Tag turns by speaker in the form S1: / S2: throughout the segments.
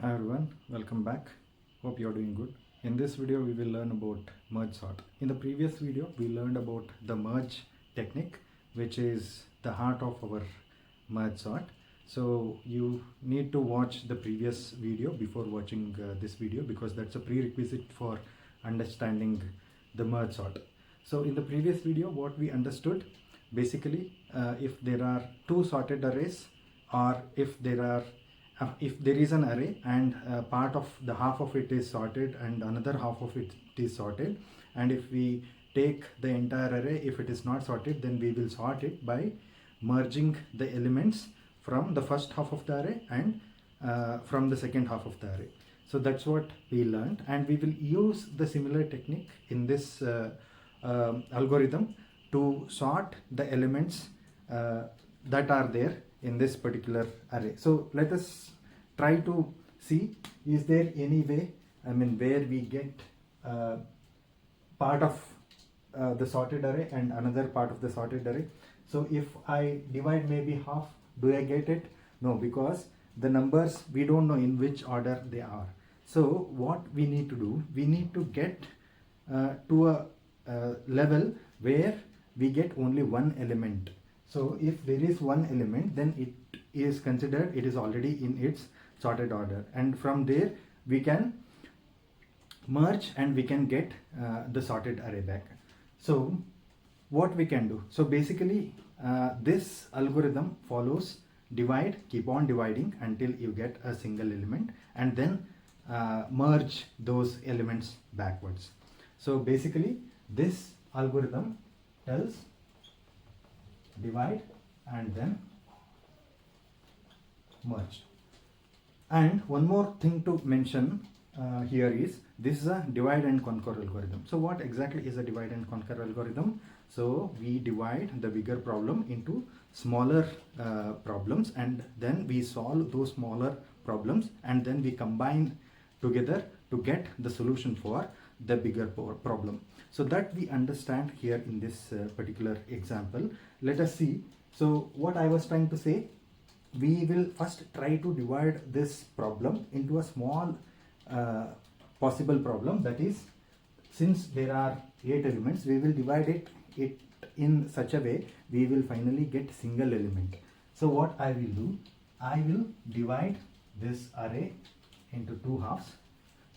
S1: Hi everyone, welcome back. Hope you're doing good. In this video we will learn about merge sort. In the previous video we learned about the merge technique, which is the heart of our merge sort. So you need to watch the previous video before watching this video, because that's a prerequisite for understanding the merge sort. So in the previous video what we understood, basically if there are two sorted arrays, or if there is an array and part of the half of it is sorted and another half of it is sorted, and if we take the entire array, if it is not sorted, then we will sort it by merging the elements from the first half of the array and from the second half of the array. So that's what we learned, and we will use the similar technique in this algorithm to sort the elements that are there in this particular array. So let us try to see, is there any way, where we get part of the sorted array and another part of the sorted array. So if I divide maybe half, do I get it? No, because the numbers, we don't know in which order they are. So what we need to do, we need to get to a level where we get only one element. So if there is one element, then it is considered it is already in its sorted order, and from there we can merge and we can get the sorted array back. So what we can do, so basically this algorithm follows divide, keep on dividing until you get a single element, and then merge those elements backwards. So basically this algorithm tells divide and then merge. And one more thing to mention here is, this is a divide and conquer algorithm. So what exactly is a divide and conquer algorithm? So we divide the bigger problem into smaller problems, and then we solve those smaller problems, and then we combine together to get the solution for the bigger problem. So that we understand here in this particular example. Let us see. So what I was trying to say, we will first try to divide this problem into a small possible problem. That is, since there are 8 elements, we will divide it in such a way we will finally get single element. So what I will do, I will divide this array into two halves.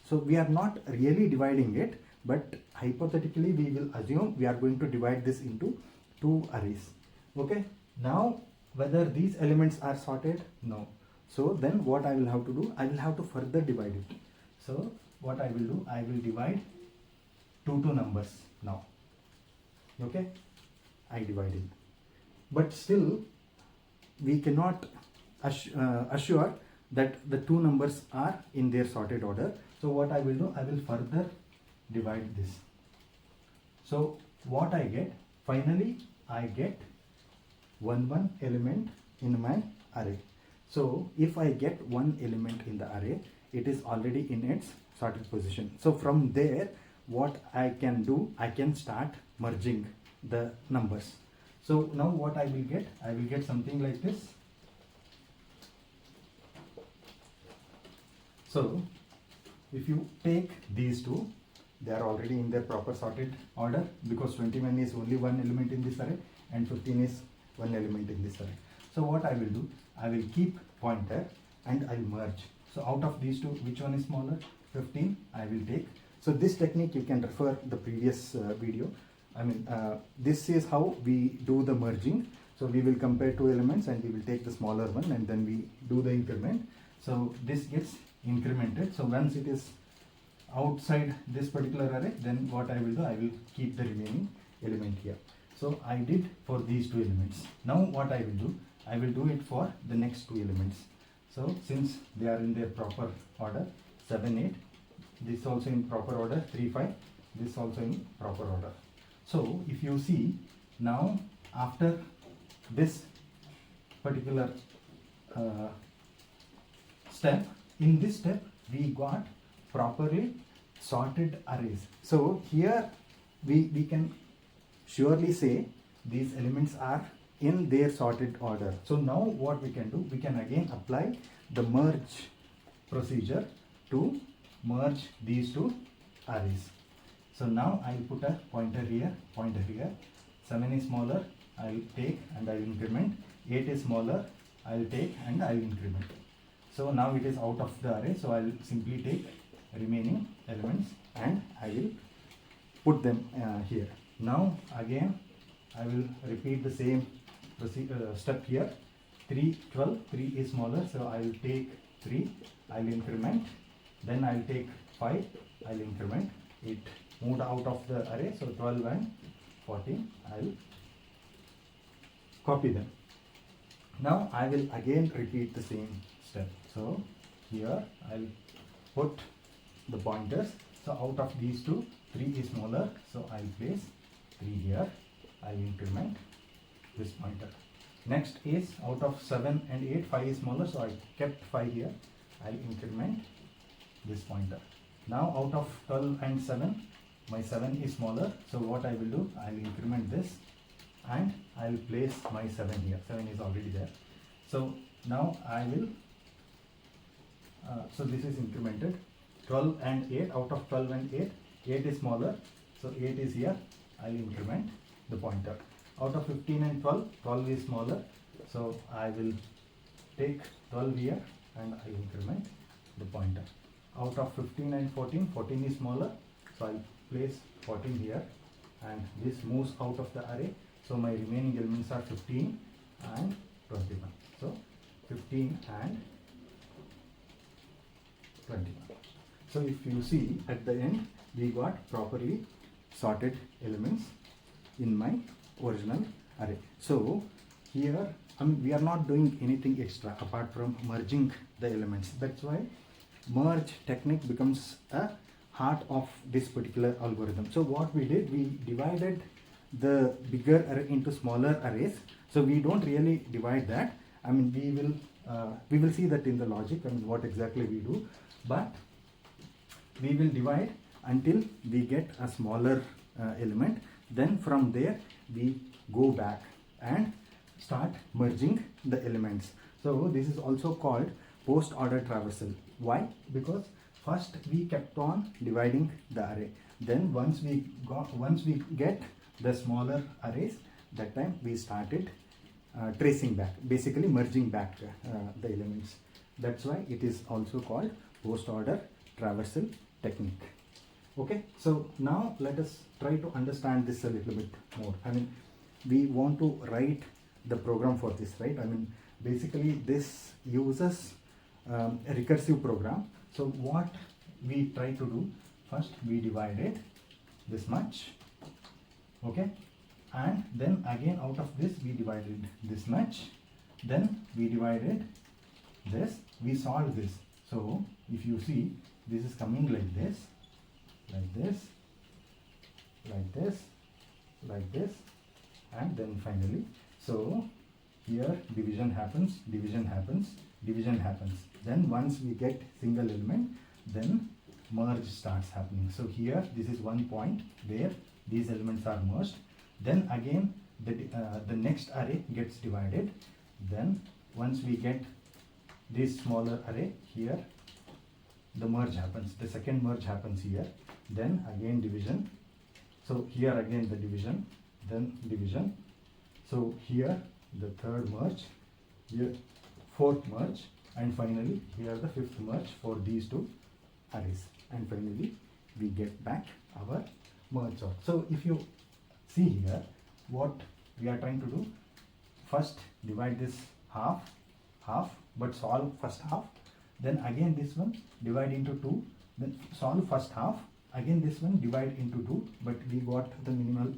S1: So we are not really dividing it, but hypothetically we will assume we are going to divide this into two arrays. Okay, now whether these elements are sorted? No. So then what I will have to do, I will have to further divide it. So what I will do, I will divide two numbers now. Okay, I divided, but still we cannot assure that the two numbers are in their sorted order. So what I will do, I will further divide this. So what I get, finally I get one element in my array. So if I get one element in the array, it is already in its sorted position. So from there what I can do, I can start merging the numbers. So now what I will get something like this. So if you take these two, they are already in their proper sorted order, because 21 is only one element in this array and 15 is one element in this array. So what I will do, I will keep pointer and I will merge. So out of these two, which one is smaller? 15 I will take. So this technique you can refer the previous video. This is how we do the merging. So we will compare two elements and we will take the smaller one and then we do the increment. So this gets incremented. So once it is outside this particular array, then what I will do, I will keep the remaining element here. So I did for these two elements. Now what I will do, I will do it for the next two elements. So since they are in their proper order, 7, 8, this also in proper order, 3, 5, this also in proper order. So if you see, now after this particular step, in this step we got properly sorted arrays. So here we can surely say these elements are in their sorted order. So now what we can do, we can again apply the merge procedure to merge these two arrays. So now I will put a pointer here, 7 is smaller, I will take and I will increment. 8 is smaller, I will take and I will increment. So now it is out of the array, so I will simply take remaining elements and I will put them here. Now again I will repeat the same step here. 3, 12, 3 is smaller, so I will take 3, I will increment. Then I will take 5, I will increment. It moved out of the array, so 12 and 14, I will copy them. Now I will again repeat the same step. So here I will put the pointers. So out of these two, 3 is smaller, so I will place 3 here. I will increment this pointer. Next is out of 7 and 8, 5 is smaller, so I kept 5 here. I will increment this pointer. Now out of 12 and 7, my 7 is smaller, so what I will do, I will increment this and I will place my 7 here. 7 is already there. So now I will, so this is incremented. 12 and 8, out of 12 and 8, 8 is smaller, so 8 is here. I will increment the pointer. Out of 15 and 12, 12 is smaller, so I will take 12 here and I will increment the pointer. Out of 15 and 14, 14 is smaller, so I will place 14 here and this moves out of the array. So my remaining elements are 15 and 21. So 15 and 21. So if you see at the end, we got properly sorted elements in my original array. So here we are not doing anything extra apart from merging the elements. That's why merge technique becomes a heart of this particular algorithm. So what we did, we divided the bigger array into smaller arrays. So we don't really divide that. I mean, we will see that in the logic and what exactly we do, but we will divide until we get a smaller element. Then from there we go back and start merging the elements. So this is also called post order traversal. Why? Because first we kept on dividing the array. Then once we get the smaller arrays, that time we started tracing back, basically merging back the elements. That's why it is also called post order traversal technique. Okay, so now let us try to understand this a little bit more. I mean, we want to write the program for this, right? I mean, basically this uses a recursive program. So what we try to do, first we divided this much, okay, and then again out of this we divided this much, then we divided this, we solved this. So if you see, this is coming like this, like this, like this, like this, and then finally, so here division happens, division happens, division happens. Then once we get single element, then merge starts happening. So here this is one point where these elements are merged. Then again the next array gets divided. Then once we get this smaller array here, the merge happens. The second merge happens here. Then again division. So here again the division, then division. So here the third merge, here fourth merge, and finally here the fifth merge for these two arrays. And finally we get back our merge sort. So if you see here, what we are trying to do, first divide this half, but solve first half. Then again this one divide into 2, then solve first half. Again this one divide into 2, but we got the minimal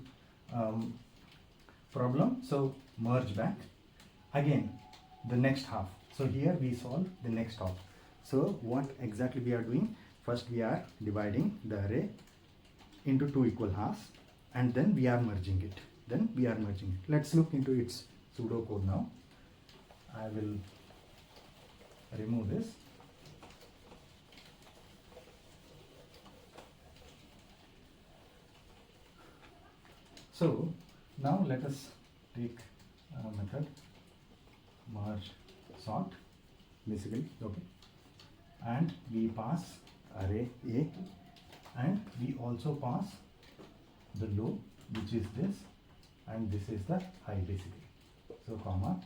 S1: problem, so merge back. Again the next half. So here we solve the next half. So what exactly we are doing? First we are dividing the array into 2 equal halves, and then we are merging it. Let's look into its pseudocode now. I will remove this. So now let us take a method merge sort, basically, okay. and we pass array A, and we also pass the low, which is this, and this is the high basically. So comma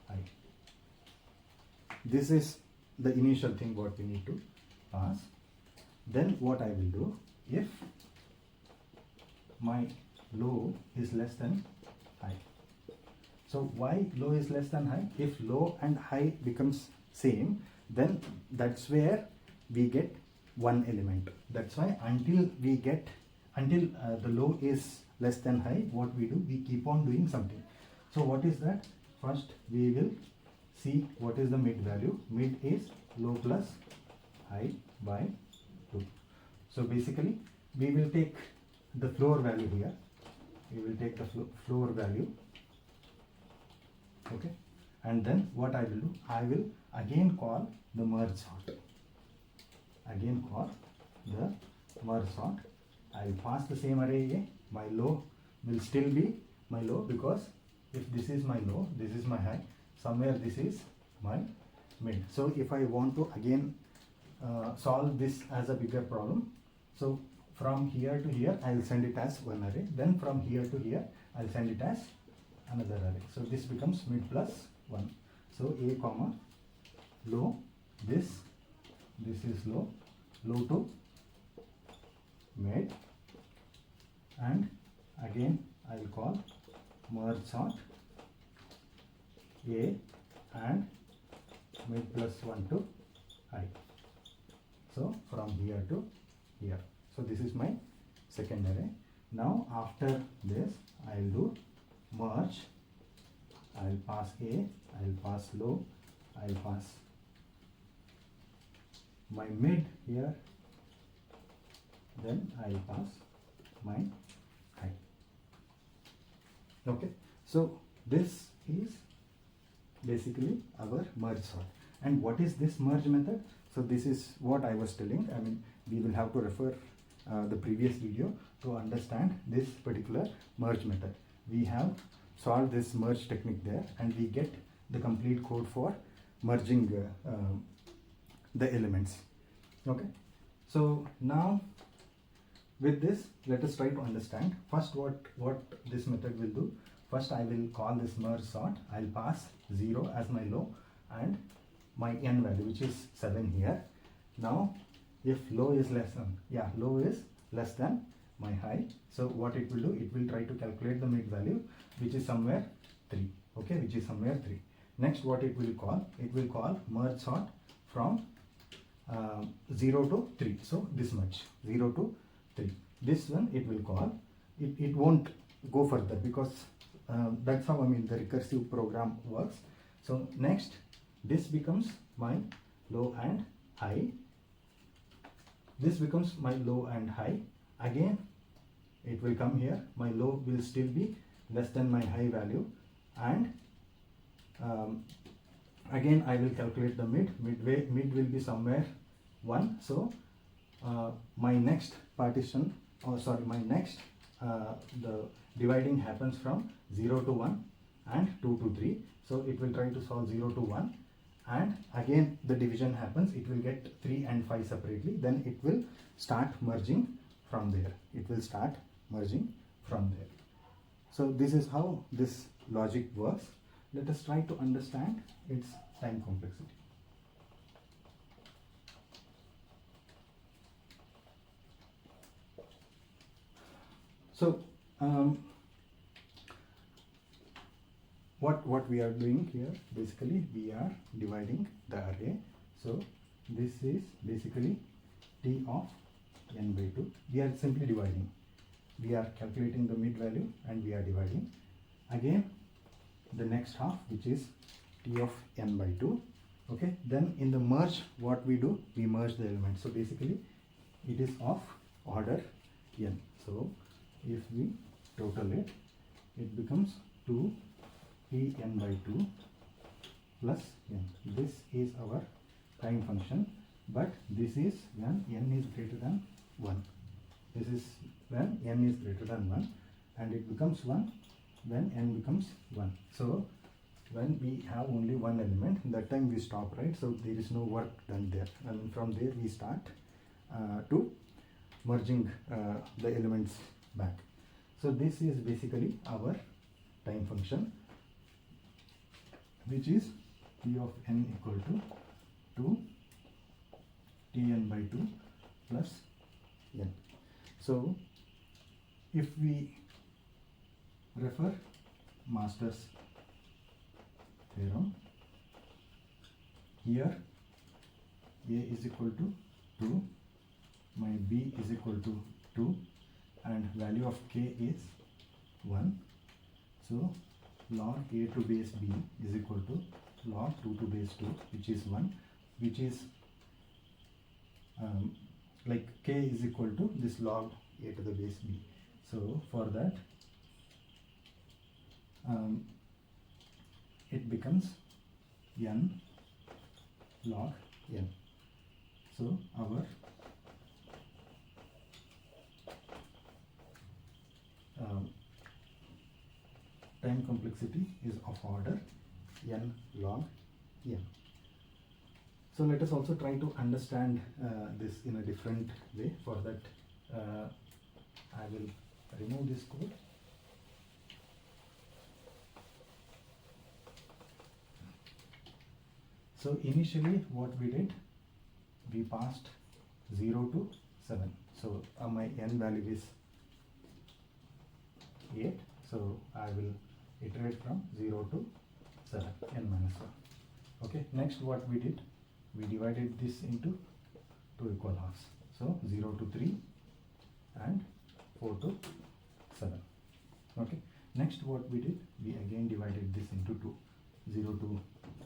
S1: high. This is the initial thing what we need to pass. Then what I will do, if my low is less than high. So why low is less than high? If low and high becomes same, then that's where we get one element. That's why until the low is less than high, what we do, we keep on doing something. So what is that? First we will see what is the mid value. Mid is low plus high by 2. So basically we will take the floor value here. We will take the floor value. Okay, and then what I will do, I will again call the merge sort. Again call the merge sort. I will pass the same array A. My low will still be my low, because if this is my low, this is my high, somewhere this is my mid. So if I want to again solve this as a bigger problem, so from here to here I will send it as one array, then from here to here I will send it as another array. So this becomes mid plus 1. So A comma low, this is low, low to mid, and again I will call merge sort A and mid plus 1 to high. So from here to here. So this is my second array. Now after this I will do merge. I will pass A, I will pass low, I will pass my mid here, then I will pass my high. Okay, so this is basically our merge sort. And what is this merge method? So this is what I was telling. I mean, we will have to refer the previous video to understand this particular merge method. We have solved this merge technique there, and we get the complete code for merging the elements. Okay, so now with this, let us try to understand first what this method will do. First I will call this merge sort. I will pass 0 as my low and my n value, which is 7 here. Now if low is less than, low is less than my high, so what it will do, it will try to calculate the mid value, which is somewhere 3. Okay, which is somewhere 3. Next what it will call, merge sort from 0 to 3. So this much, 0 to 3. This one it will call, it won't go further, because that's how, I mean, the recursive program works. So next this becomes my low and high. This becomes my low and high. Again it will come here, my low will still be less than my high value, and again I will calculate the mid will be somewhere 1. So my next partition, my next the dividing happens from 0 to 1 and 2 to 3. So it will try to solve 0 to 1, and again the division happens, it will get 3 and 5 separately, then it will start merging from there. So this is how this logic works. Let us try to understand its time complexity. So what we are doing here, basically we are dividing the array. So this is basically t of n by 2. We are simply dividing. We are calculating the mid value and we are dividing. Again the next half, which is t of n by 2. Okay, then in the merge what we do, we merge the elements. So basically it is of order n. So if we total it, it becomes 2 t n by 2 plus n. This is our time function, but this is when n is greater than 1. This is when n is greater than 1, and it becomes 1 when n becomes 1. So when we have only one element, that time we stop, right? So there is no work done there, and from there we start to merging the elements back. So this is basically our time function, which is P of n equal to 2 Tn by 2 plus n. So if we refer Master's theorem, here A is equal to 2, my B is equal to 2, and value of K is 1. So log A to base B is equal to log 2 to base 2, which is 1, which is like K is equal to this log A to the base B. So for that it becomes n log n. So our time complexity is of order n log n. So let us also try to understand this in a different way. For that I will remove this code. So initially what we did, we passed 0 to 7. So my n value is 8. So I will iterate from 0 to 7, n minus 1. Okay, next what we did, we divided this into 2 equal halves. So 0 to 3 and 4 to 7. Okay, next what we did, we again divided this into 2, 0 to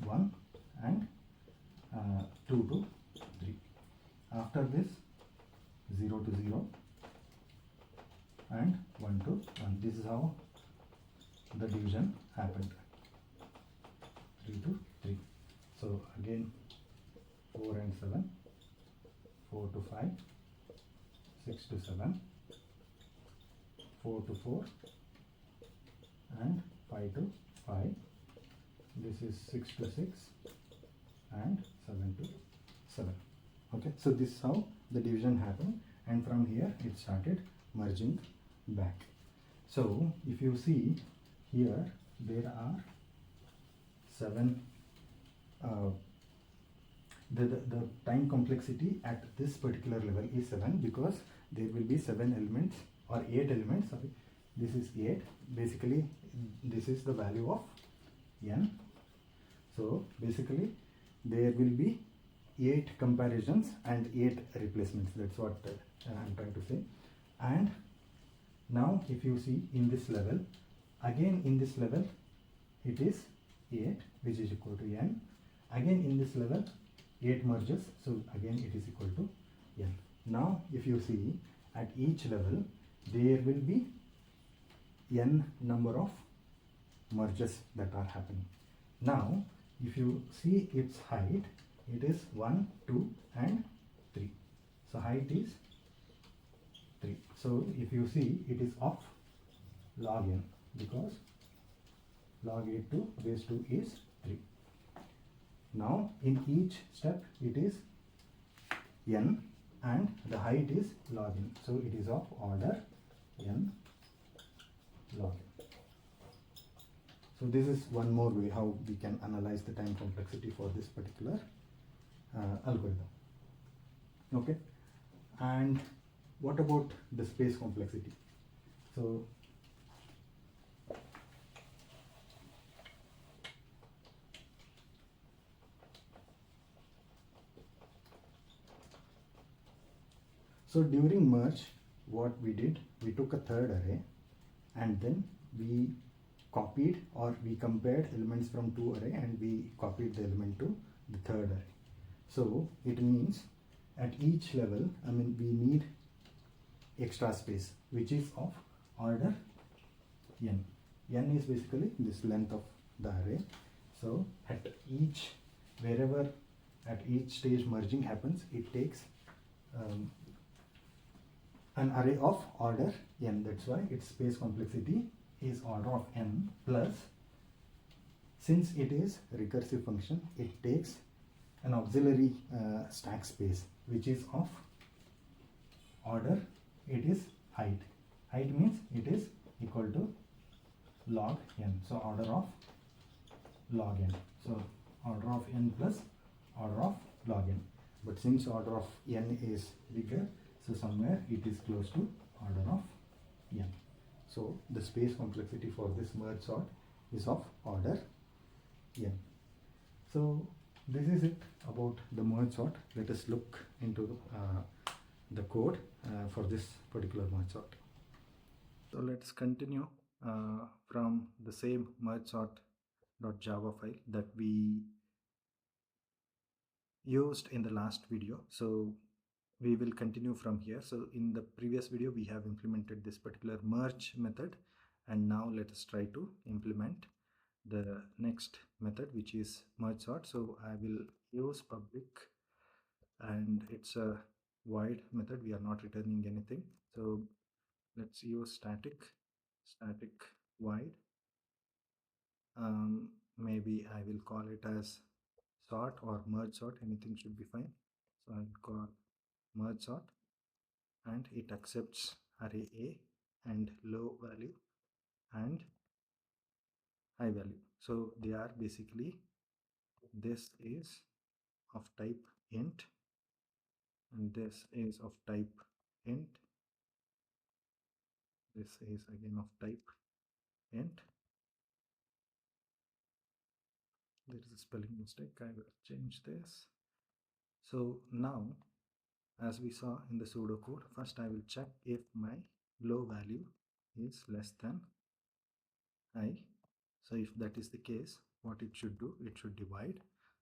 S1: 1 and 2 to 3. After this 0 to 0 and 1 to 1. This is how the division happened, 3 to 3. So again 4 and 7, 4 to 5, 6 to 7, 4 to 4 and 5 to 5. This is 6 to 6 and 7 to 7. Okay, so this is how the division happened, and from here it started merging back. So if you see here, there are 7 the time complexity at this particular level is 7, because there will be 7 elements or 8 elements. Sorry, this is 8. Basically this is the value of n. So basically there will be 8 comparisons and 8 replacements. That's what I'm trying to say. And now if you see in this level, again in this level it is 8, which is equal to n. Again in this level 8 merges, so again it is equal to n. Now if you see at each level there will be n number of merges that are happening. Now if you see its height, it is 1, 2 and 3. So height is 3. So if you see, it is of log n, because log 8 to base 2 is 3. Now in each step it is n and the height is log n. So it is of order n log n. So this is one more way how we can analyze the time complexity for this particular algorithm. Okay, and what about the space complexity? So during merge, what we did, we took a third array and then we copied, or we compared elements from 2 array and we copied the element to the third array. So it means at each level, we need extra space, which is of order n. N is basically this length of the array. So at each, wherever at each stage merging happens, it takes an array of order n. That's why its space complexity is order of n plus Since it is recursive function, it takes an auxiliary stack space which is of order, it is height. Height means it is equal to log n. So order of log n. So order of n plus order of log n. But since order of n is bigger, so somewhere it is close to order of n. So the space complexity for this merge sort is of order n. So this is it about the merge sort. Let us look into the code for this particular merge sort. So let's continue from the same merge sort.java file that we used in the last video. So we will continue from here. So in the previous video we have implemented this particular merge method, and now let us try to implement the next method, which is merge sort. So I will use public, and it's a void method. We are not returning anything. So let's use static void. Maybe I will call it as sort or merge sort, anything should be fine. So I'll call merge sort, and it accepts array A and low value and high value. So they are basically, this is of type int and this is of type int, this is again of type int. There is a spelling mistake, I will change this. So now, as we saw in the pseudocode, first I will check if my low value is less than high. So if that is the case, what it should do, it should divide.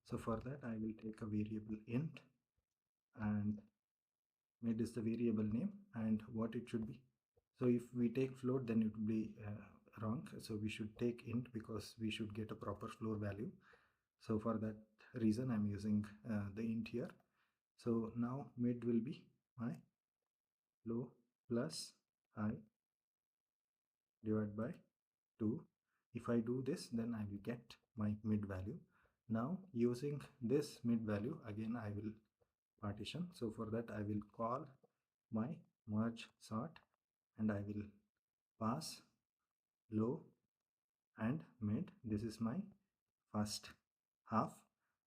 S1: So for that I will take a variable int, and mid is the variable name, and what it should be. So if we take float, then it will be wrong. So we should take int because we should get a proper floor value. So for that reason I'm using the int here. So now mid will be my low plus high divided by 2. If I do this, then I will get my mid value. Now using this mid value, again I will partition. So for that I will call my merge sort, and I will pass low and mid. This is my first half.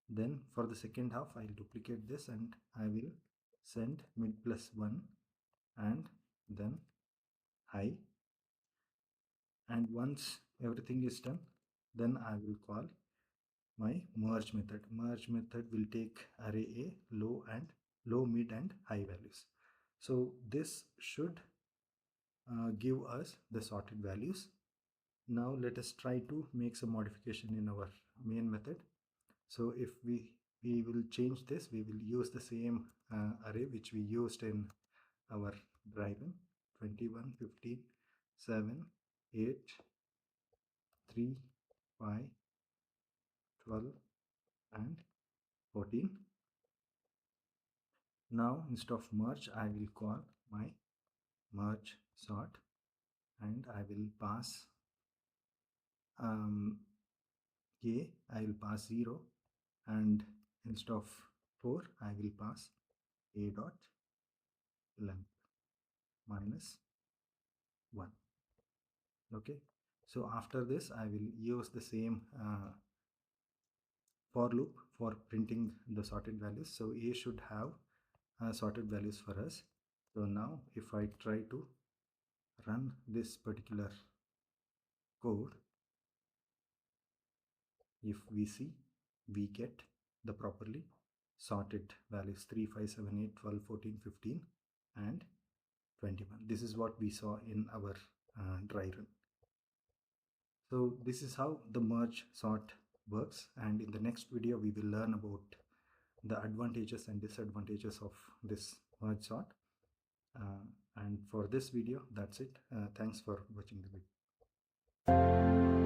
S1: Then for the second half I'll duplicate this, and I will send mid plus 1 and then high. And once everything is done, then I will call my merge method. Merge method will take array A, low, mid and high values. So this should give us the sorted values. Now let us try to make some modification in our main method. So if we will change this, we will use the same array which we used in our driven: 21, 15, 7, 8, 3, 5, 12 and 14. Now instead of merge, I will call my merge sort, and I will pass a, I will pass 0, and instead of 4 I will pass a dot length minus 1. Okay, so after this I will use the same for loop for printing the sorted values. So a should have sorted values for us. So now if I try to run this particular code, if we see, we get the properly sorted values: 3, 5, 7, 8, 12, 14, 15 and 21. This is what we saw in our dry run. So this is how the merge sort works, and in the next video we will learn about the advantages and disadvantages of this merge sort. And for this video, that's it. Thanks for watching the video.